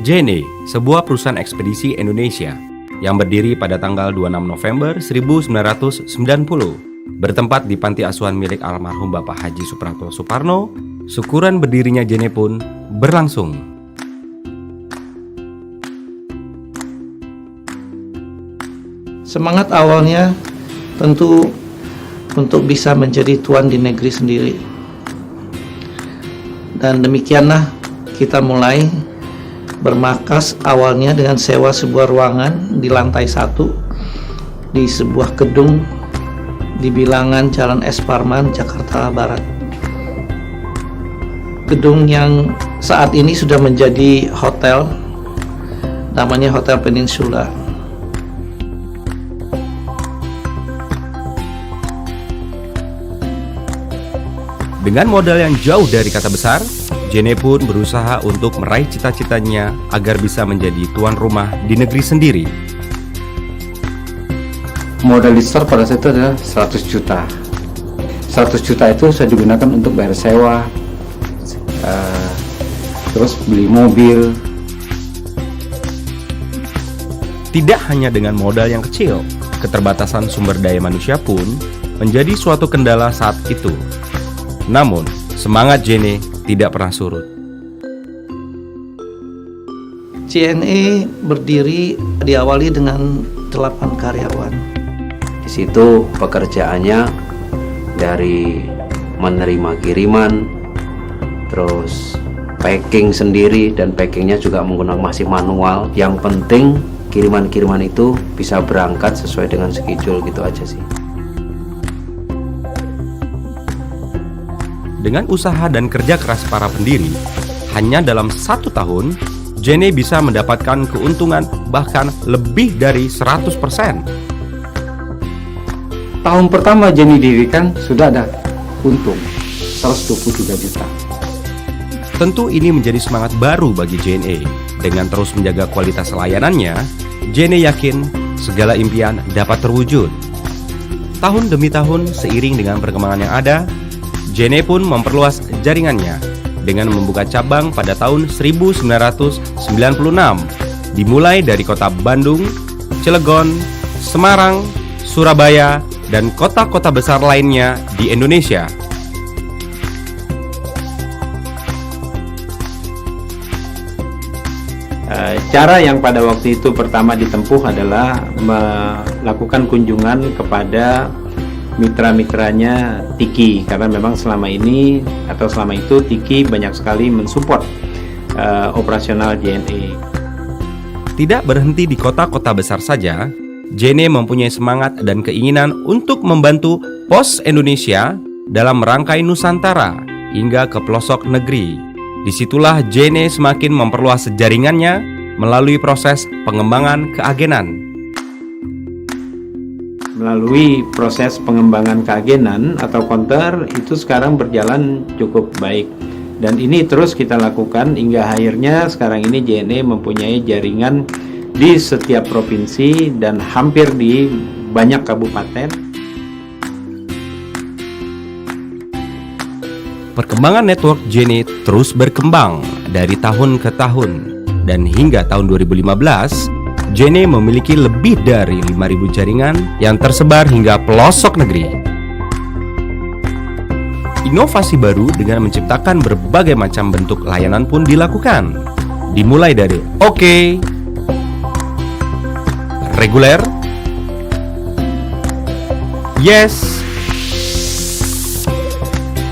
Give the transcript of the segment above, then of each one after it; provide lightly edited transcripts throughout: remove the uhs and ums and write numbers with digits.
JNE, sebuah perusahaan ekspedisi Indonesia yang berdiri pada tanggal 26 November 1990, bertempat di panti asuhan milik almarhum Bapak Haji Suprapto Suparno. Syukuran berdirinya JNE pun berlangsung. Semangat awalnya tentu untuk bisa menjadi tuan di negeri sendiri. Dan demikianlah kita mulai bermarkas awalnya dengan sewa sebuah ruangan di lantai 1 di sebuah gedung di bilangan Jalan Es Parman, Jakarta Barat. Gedung yang saat ini sudah menjadi hotel, namanya Hotel Peninsula. Dengan modal yang jauh dari kata besar, JNE pun berusaha untuk meraih cita-citanya agar bisa menjadi tuan rumah di negeri sendiri. Modal di store pada saat itu adalah 100 juta. 100 juta itu saya digunakan untuk bayar sewa, terus beli mobil. Tidak hanya dengan modal yang kecil, keterbatasan sumber daya manusia pun menjadi suatu kendala saat itu. Namun, semangat JNE tidak pernah surut. JNE berdiri diawali dengan 8 karyawan. Di situ pekerjaannya dari menerima kiriman, terus packing sendiri, dan packingnya juga menggunakan masih manual. Yang penting kiriman-kiriman itu bisa berangkat sesuai dengan schedule, gitu aja sih. Dengan usaha dan kerja keras para pendiri, hanya dalam 1 tahun, JNE bisa mendapatkan keuntungan bahkan lebih dari 100%. Tahun pertama JNE didirikan sudah ada untung 123 juta. Tentu ini menjadi semangat baru bagi JNE. Dengan terus menjaga kualitas layanannya, JNE yakin segala impian dapat terwujud. Tahun demi tahun, seiring dengan perkembangan yang ada, JNE pun memperluas jaringannya dengan membuka cabang pada tahun 1996, dimulai dari kota Bandung, Cilegon, Semarang, Surabaya, dan kota-kota besar lainnya di Indonesia. Cara yang pada waktu itu pertama ditempuh adalah melakukan kunjungan kepada mitra-mitranya Tiki, karena memang selama ini atau selama itu Tiki banyak sekali mensupport operasional JNE. Tidak berhenti di kota-kota besar saja, JNE mempunyai semangat dan keinginan untuk membantu Pos Indonesia dalam merangkai Nusantara hingga ke pelosok negeri. Disitulah JNE semakin memperluas jaringannya melalui proses pengembangan keagenan. Melalui proses pengembangan keagenan atau counter itu sekarang berjalan cukup baik, dan ini terus kita lakukan hingga akhirnya sekarang ini JNE mempunyai jaringan di setiap provinsi dan hampir di banyak kabupaten. Perkembangan network JNE terus berkembang dari tahun ke tahun, dan hingga tahun 2015 JNE memiliki lebih dari 5.000 jaringan yang tersebar hingga pelosok negeri. Inovasi baru dengan menciptakan berbagai macam bentuk layanan pun dilakukan, dimulai dari OK, reguler, yes,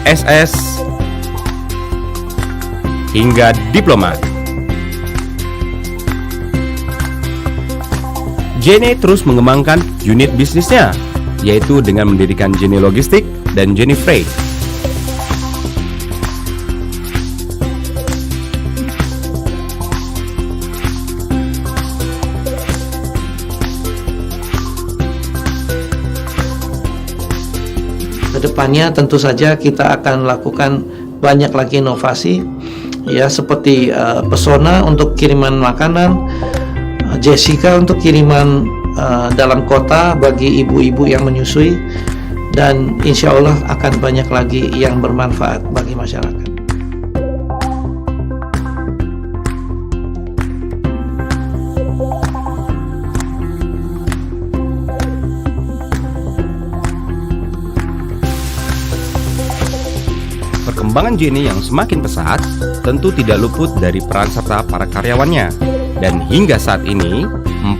SS, hingga diplomat. JNE terus mengembangkan unit bisnisnya, yaitu dengan mendirikan JNE Logistik dan JNE Freight. Kedepannya tentu saja kita akan lakukan banyak lagi inovasi, ya, seperti Pesona untuk kiriman makanan, Jessica untuk kiriman dalam kota bagi ibu-ibu yang menyusui, dan insya Allah akan banyak lagi yang bermanfaat bagi masyarakat. pengembangan JNE yang semakin pesat tentu tidak luput dari peran serta para karyawannya. Dan hingga saat ini,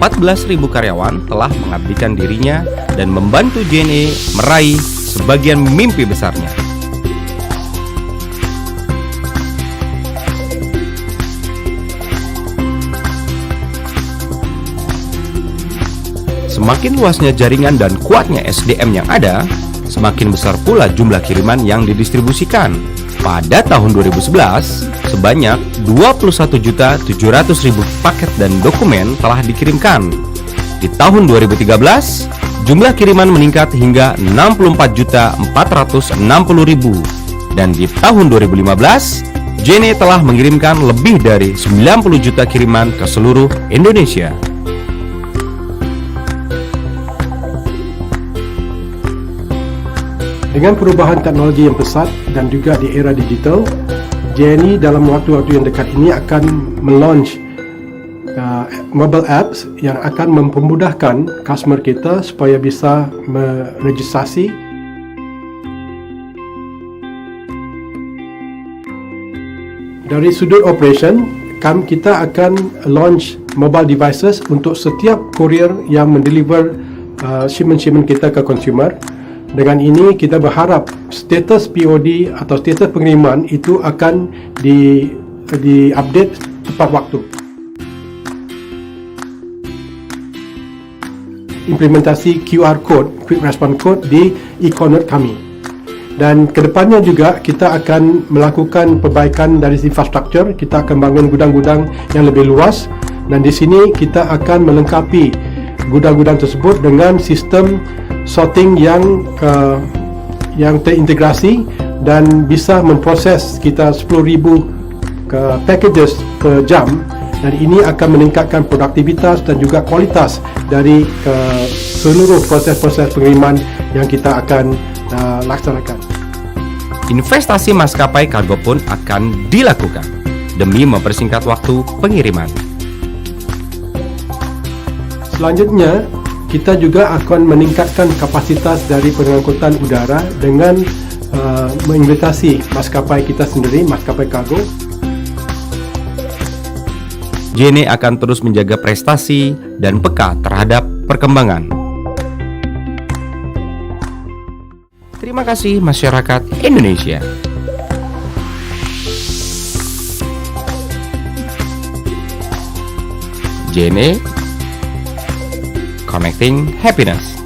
14.000 karyawan telah mengabdikan dirinya dan membantu JNE meraih sebagian mimpi besarnya. Semakin luasnya jaringan dan kuatnya SDM yang ada, semakin besar pula jumlah kiriman yang didistribusikan. Pada tahun 2011, sebanyak 21.700.000 paket dan dokumen telah dikirimkan. Di tahun 2013, jumlah kiriman meningkat hingga 64.460.000. Dan di tahun 2015, JNE telah mengirimkan lebih dari 90 juta kiriman ke seluruh Indonesia. Dengan perubahan teknologi yang pesat dan juga di era digital, JNE dalam waktu-waktu yang dekat ini akan melaunch mobile apps yang akan mempermudahkan customer kita supaya bisa meregistrasi. Dari sudut operation, kita akan launch mobile devices untuk setiap courier yang mendeliver shipment-shipment kita ke consumer. Dengan ini kita berharap status POD atau status pengiriman itu akan di-update tepat waktu. Implementasi QR code, quick response code di e-commerce kami. Dan kedepannya juga kita akan melakukan perbaikan dari infrastruktur. Kita akan bangun gudang-gudang yang lebih luas, dan di sini kita akan melengkapi gudang-gudang tersebut dengan sistem sorting yang terintegrasi dan bisa memproses sekitar 10,000 packages per jam, dan ini akan meningkatkan produktivitas dan juga kualitas dari seluruh proses-proses pengiriman yang kita akan laksanakan. Investasi maskapai kargo pun akan dilakukan demi mempersingkat waktu pengiriman. Selanjutnya, kita juga akan meningkatkan kapasitas dari pengangkutan udara dengan menginvestasi maskapai kita sendiri, maskapai kargo. JNE akan terus menjaga prestasi dan peka terhadap perkembangan. Terima kasih masyarakat Indonesia. JNE Connecting Happiness.